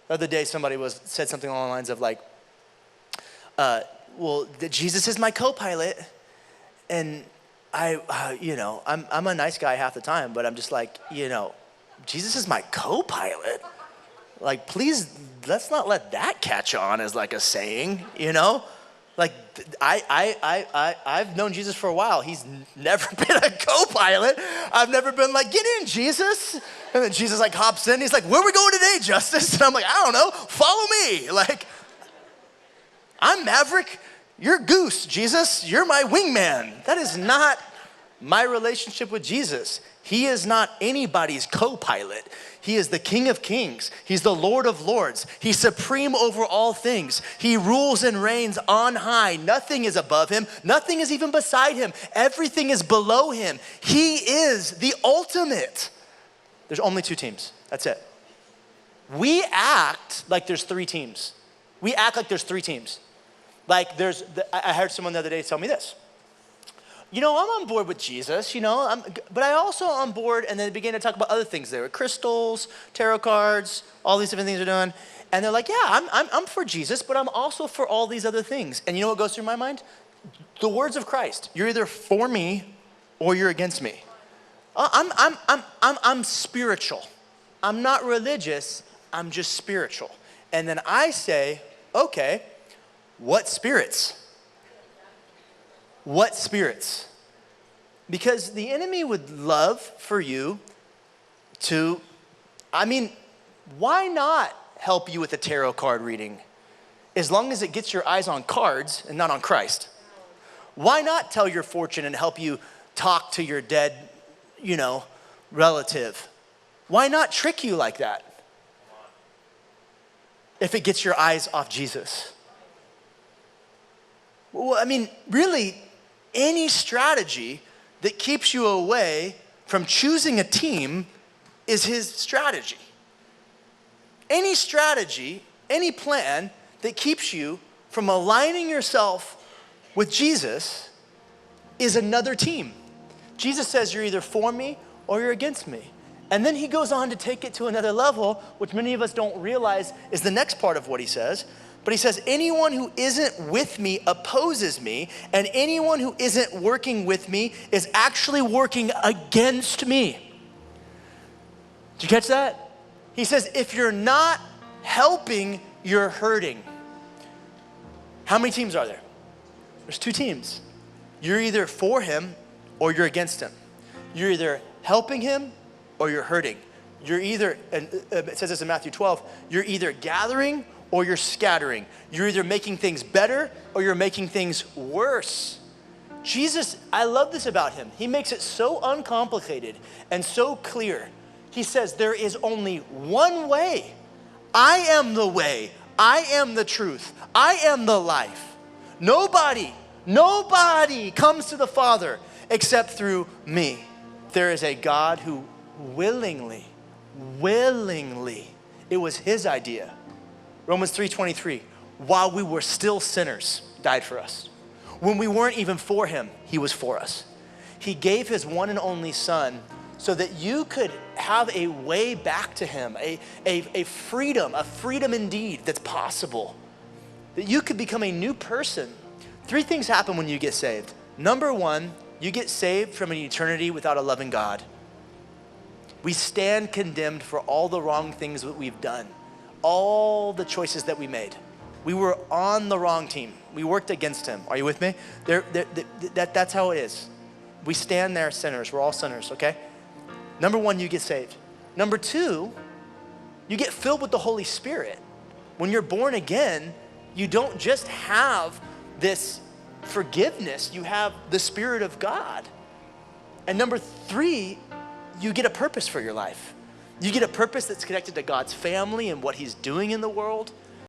The other day, somebody said something along the lines of like, well, Jesus is my co-pilot, and I'm a nice guy half the time, but I'm just like, Jesus is my co-pilot. Like, please, let's not let that catch on as like a saying, Like, I've known Jesus for a while. He's never been a co-pilot. I've never been like, get in, Jesus. And then Jesus like hops in. He's like, where are we going today, Justice? And I'm like, I don't know. Follow me. Like, I'm Maverick. You're Goose, Jesus. You're my wingman. That is not my relationship with Jesus. He is not anybody's co-pilot. He is the King of Kings. He's the Lord of Lords. He's supreme over all things. He rules and reigns on high. Nothing is above him. Nothing is even beside him. Everything is below him. He is the ultimate. There's only 2 teams. That's it. We act like there's 3 teams. We act like there's 3 teams. Like I heard someone the other day tell me this. I'm on board with Jesus, but I also on board, and then they began to talk about other things. There were crystals, tarot cards, all these different things they're doing. And they're like, yeah, I'm for Jesus, but I'm also for all these other things. And you know what goes through my mind? The words of Christ. You're either for me or you're against me. I'm spiritual. I'm not religious, I'm just spiritual. And then I say, okay, what spirits? What spirits? Because the enemy would love for you to, why not help you with a tarot card reading as long as it gets your eyes on cards and not on Christ? Why not tell your fortune and help you talk to your dead, relative? Why not trick you like that if it gets your eyes off Jesus? Well, really, any strategy that keeps you away from choosing a team is his strategy. Any strategy, any plan that keeps you from aligning yourself with Jesus is another team. Jesus says you're either for me or you're against me. And then he goes on to take it to another level, which many of us don't realize is the next part of what he says. But he says, anyone who isn't with me opposes me, and anyone who isn't working with me is actually working against me. Did you catch that? He says, if you're not helping, you're hurting. How many teams are there? There's 2 teams. You're either for him or you're against him. You're either helping him or you're hurting. You're either, and it says this in Matthew 12, you're either gathering or you're scattering. You're either making things better or you're making things worse. Jesus, I love this about him. He makes it so uncomplicated and so clear. He says there is only one way. I am the way. I am the truth. I am the life. Nobody comes to the Father except through me. There is a God who willingly, it was his idea. Romans 3:23, while we were still sinners, died for us. When we weren't even for him, he was for us. He gave his one and only son so that you could have a way back to him, a freedom indeed that's possible. That you could become a new person. 3 things happen when you get saved. Number 1, you get saved from an eternity without a loving God. We stand condemned for all the wrong things that we've done. All the choices that we made. We were on the wrong team. We worked against him. Are you with me? That's how it is. We stand there sinners. We're all sinners, okay? Number 1, you get saved. Number 2, you get filled with the Holy Spirit. When you're born again, you don't just have this forgiveness, you have the Spirit of God. And number 3, you get a purpose for your life. You get a purpose that's connected to God's family and what he's doing in the world.